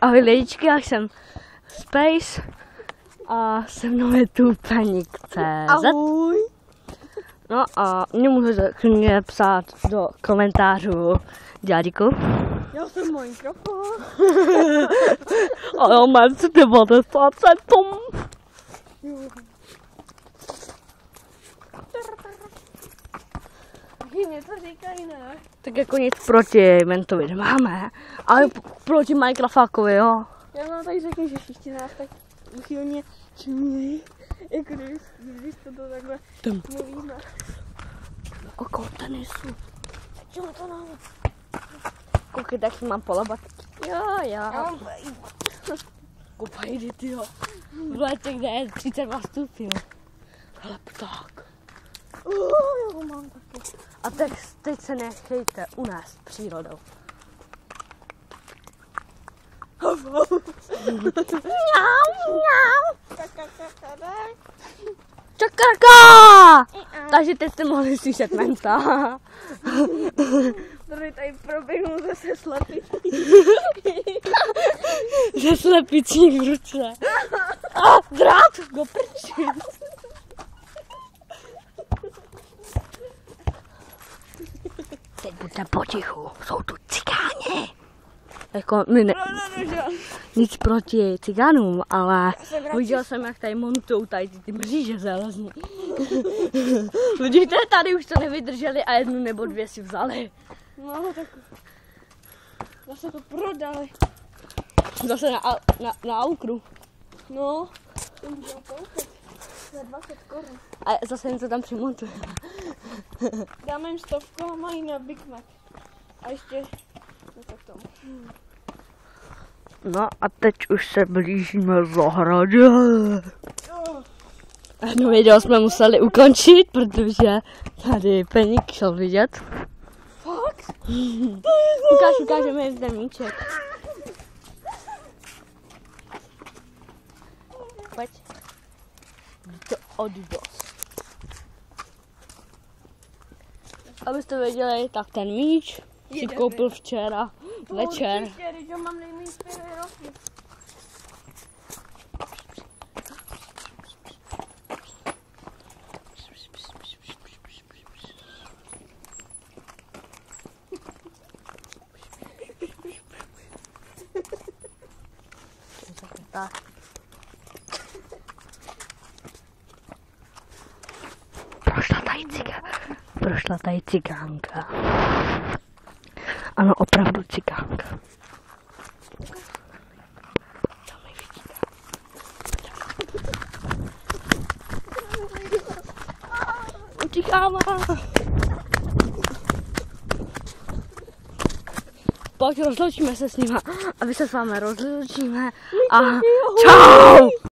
Ahoj lidičky, já jsem Space a se mnou je tu Penik.cz. Ahoj. No a mě můžete klidně psát do komentářů Dědiku. Já jsem Minecraft. A já mám 90 centů. Něco říkají, ne? Tak jako nic proti Mentovi nemáme, ale proti Minecraftákovi, jo. Já vám tady řeknu, že všichni nás tak uchylně čumí, jako když to takhle mluvíme. Koko tenisu. Čemu to nám? Koukej, tak mám polabat. Já mám Kupaj, jdi ty jo. V létě, kde je 32 stupňů. Hele, pták. já ho mám taky. A teď se nechejte unést přírodou. Čakarka! Takže teď jste mohli slyšet Menta. Tady proběhnu zase slepicí. Ze slepicí v ruce. Drát! Go prčit! Teď buďte potichu, jsou tu cikáni. Jako, nic proti cigánům, ale viděl jsem, jak tady montujou tady ty mříže železní. Vidíte, tady už to nevydrželi a jednu nebo dvě si vzali. No, tak zase to prodali. Zase na aukru. No, to můžu koupit za 20 korun. A zase něco tam přimontuje. Dáme jim 100 a mají na Big Mac. A ještě něco k tomu. No a teď už se blížíme zahradě. Jedno video jsme museli ukončit, protože tady Peník šel vidět. Fakt? Ukážeme jim ten míček. Pojď. Oddos. Abyste věděli, tak ten míč si koupil včera večer. Určitě, když ho mám nejméně 4 roky. Tak. Prošla tady cigánka. Ano, opravdu cigánka. Tam mi vidíte. Utíkáme. Pojď, rozloučíme se s nima. A my se s vámi rozloučíme. A čau!